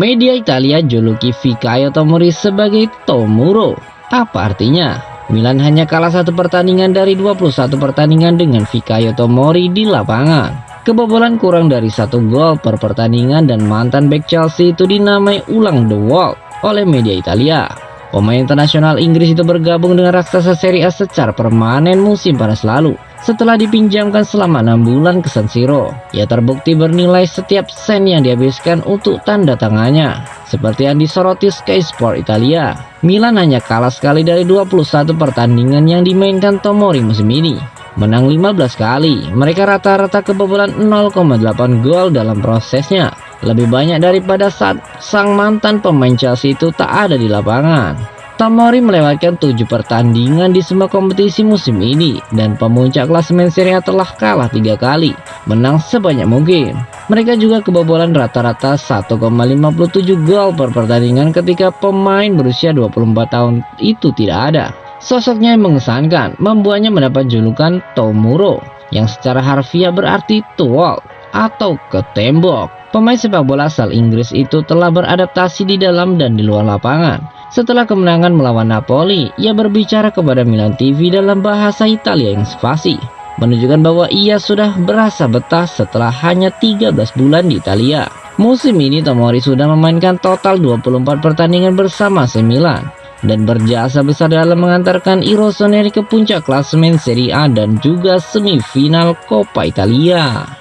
Media Italia juluki Fikayo Tomori sebagai Tomuro. Apa artinya? Milan hanya kalah satu pertandingan dari 21 pertandingan dengan Fikayo Tomori di lapangan. Kebobolan kurang dari 1 gol per pertandingan dan mantan bek Chelsea itu dinamai ulang The Wall oleh media Italia. Pemain internasional Inggris itu bergabung dengan raksasa Serie A secara permanen musim panas lalu. Setelah dipinjamkan selama 6 bulan ke San Siro, ia terbukti bernilai setiap sen yang dihabiskan untuk tanda tangannya. Seperti yang disoroti Sky Sport Italia, Milan hanya kalah sekali dari 21 pertandingan yang dimainkan Tomori musim ini. Menang 15 kali, mereka rata-rata kebobolan 0,8 gol dalam prosesnya. Lebih banyak daripada saat sang mantan pemain Chelsea itu tak ada di lapangan. Tomori melewatkan 7 pertandingan di semua kompetisi musim ini, dan pemuncak klasemen Serie A telah kalah 3 kali, menang sebanyak mungkin. Mereka juga kebobolan rata-rata 1,57 gol per pertandingan ketika pemain berusia 24 tahun itu tidak ada. Sosoknya yang mengesankan membuatnya mendapat julukan Tomuro, yang secara harfiah berarti to wall atau ke tembok. Pemain sepak bola asal Inggris itu telah beradaptasi di dalam dan di luar lapangan. Setelah kemenangan melawan Napoli, ia berbicara kepada Milan TV dalam bahasa Italia yang fasih, menunjukkan bahwa ia sudah berasa betah setelah hanya 13 bulan di Italia. Musim ini Tomori sudah memainkan total 24 pertandingan bersama AC Milan dan berjasa besar dalam mengantarkan i Rossoneri ke puncak klasemen Serie A dan juga semifinal Coppa Italia.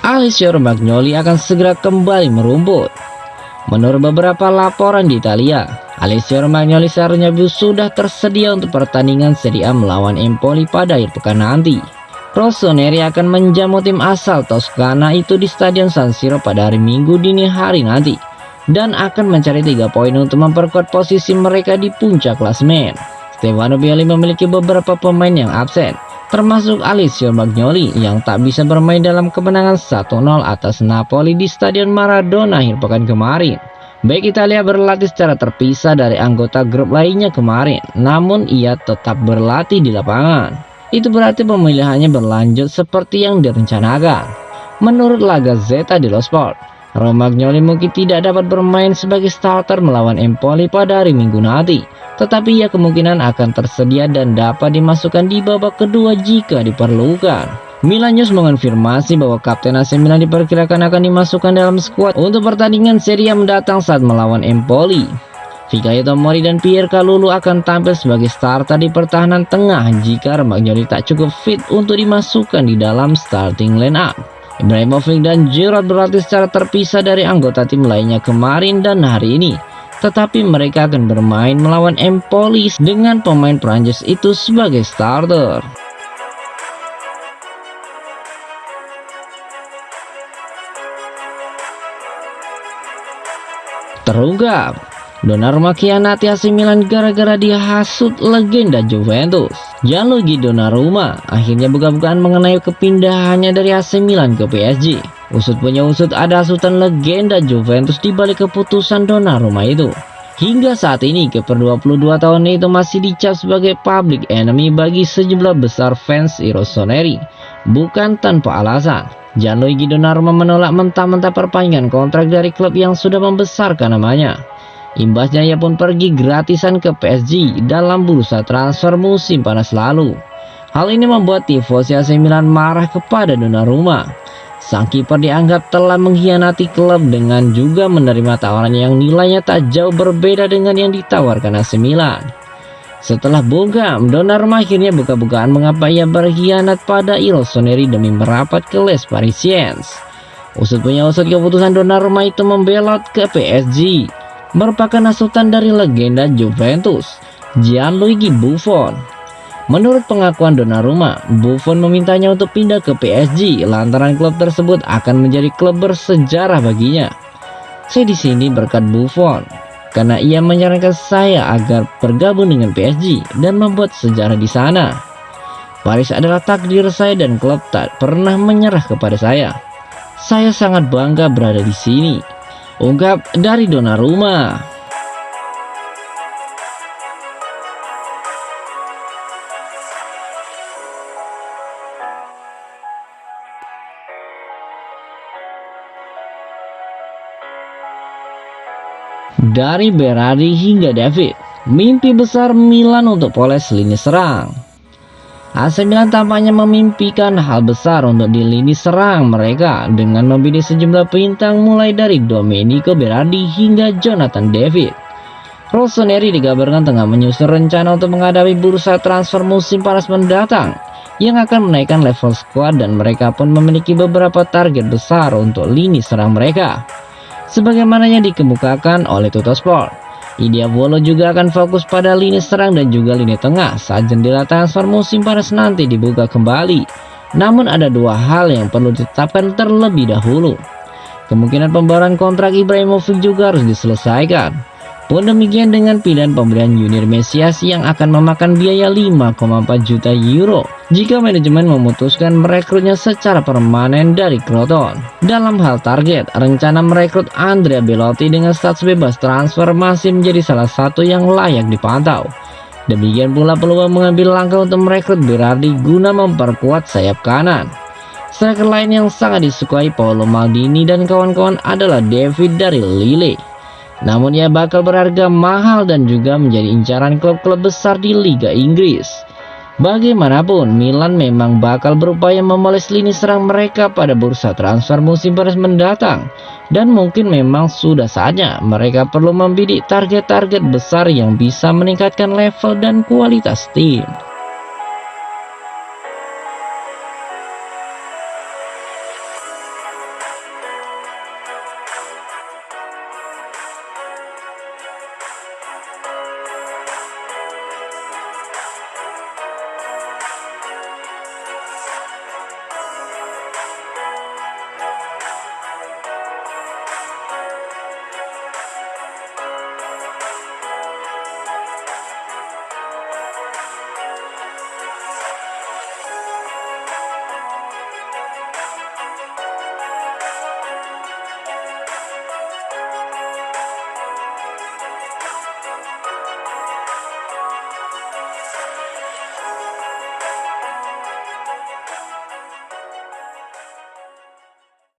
Alessio Romagnoli akan segera kembali merumput. Menurut beberapa laporan di Italia, Alessio Romagnoli seharusnya sudah tersedia untuk pertandingan Serie A melawan Empoli pada akhir pekan nanti. Rossoneri akan menjamu tim asal Toskana itu di Stadion San Siro pada hari Minggu dini hari nanti, dan akan mencari 3 poin untuk memperkuat posisi mereka di puncak klasemen. Stefano Pioli memiliki beberapa pemain yang absen, termasuk Alessio Romagnoli yang tak bisa bermain dalam kemenangan 1-0 atas Napoli di Stadion Maradona akhir pekan kemarin. Bek Italia berlatih secara terpisah dari anggota grup lainnya kemarin, namun ia tetap berlatih di lapangan. Itu berarti pemilihannya berlanjut seperti yang direncanakan. Menurut La Gazzetta dello Sport, Romagnoli mungkin tidak dapat bermain sebagai starter melawan Empoli pada hari Minggu nanti, tetapi ia kemungkinan akan tersedia dan dapat dimasukkan di babak kedua jika diperlukan. Milan News mengonfirmasi bahwa kapten AC Milan diperkirakan akan dimasukkan dalam skuad untuk pertandingan Serie A mendatang saat melawan Empoli. Fikayo Tomori dan Pierre Kalulu akan tampil sebagai starter di pertahanan tengah jika Romagnoli tak cukup fit untuk dimasukkan di dalam starting lineup. Ibrahimovic dan Giroud berlatih secara terpisah dari anggota tim lainnya kemarin dan hari ini, tetapi mereka akan bermain melawan Empoli dengan pemain Prancis itu sebagai starter. Terungkap, Donnarumma khianati AC Milan gara-gara dihasut legenda Juventus. Gianluigi Donnarumma akhirnya buka-bukaan mengenai kepindahannya dari AC Milan ke PSG. Usut punya usut, ada hasutan legenda Juventus di balik keputusan Donnarumma itu. Hingga saat ini, kiper 22 tahun itu masih dicap sebagai public enemy bagi sejumlah besar fans Rossoneri. Bukan tanpa alasan, Gianluigi Donnarumma menolak mentah-mentah perpanjangan kontrak dari klub yang sudah membesarkan namanya. Imbasnya ia pun pergi gratisan ke PSG dalam bursa transfer musim panas lalu. Hal ini membuat tifosi AC Milan marah kepada Donnarumma. Sang kiper dianggap telah mengkhianati klub dengan juga menerima tawaran yang nilainya tak jauh berbeda dengan yang ditawarkan AC Milan. Setelah bungkam, Donnarumma akhirnya buka-bukaan mengapa ia berkhianat pada Rossoneri demi merapat ke Les Parisiens. Usut punya usut, keputusan Donnarumma itu membelot ke PSG merupakan hasutan dari legenda Juventus. Gianluigi Buffon. Menurut pengakuan Donnarumma, Buffon memintanya untuk pindah ke PSG lantaran klub tersebut akan menjadi klub bersejarah baginya. Saya di sini berkat Buffon karena ia menyarankan saya agar bergabung dengan PSG dan membuat sejarah di sana. Paris adalah takdir saya dan klub tak pernah menyerah kepada saya. Saya sangat bangga berada di sini, ungkap dari Donnarumma. Dari Berardi hingga David, mimpi besar Milan untuk poles lini serang. AC Milan tampaknya memimpikan hal besar untuk di lini serang mereka dengan membidik sejumlah bintang mulai dari Domenico Berardi hingga Jonathan David. Rossoneri dikabarkan tengah menyusun rencana untuk menghadapi bursa transfer musim panas mendatang yang akan menaikkan level skuad, dan mereka pun memiliki beberapa target besar untuk lini serang mereka. Sebagaimana yang dikemukakan oleh Tuttosport, Diavolo juga akan fokus pada lini serang dan juga lini tengah saat jendela transfer musim panas nanti dibuka kembali. Namun ada dua hal yang perlu ditetapkan terlebih dahulu. Kemungkinan pembayaran kontrak Ibrahimovic juga harus diselesaikan. Pun demikian dengan pilihan pembelian Junior Mesias yang akan memakan biaya 5,4 juta euro jika manajemen memutuskan merekrutnya secara permanen dari Crotone. Dalam hal target, rencana merekrut Andrea Belotti dengan status bebas transfer masih menjadi salah satu yang layak dipantau. Demikian pula peluang mengambil langkah untuk merekrut Berardi guna memperkuat sayap kanan. Striker lain yang sangat disukai Paolo Maldini dan kawan-kawan adalah David dari Lille. Namun ia bakal berharga mahal dan juga menjadi incaran klub-klub besar di Liga Inggris. Bagaimanapun, Milan memang bakal berupaya memoles lini serang mereka pada bursa transfer musim panas mendatang. Dan mungkin memang sudah saatnya mereka perlu membidik target-target besar yang bisa meningkatkan level dan kualitas tim.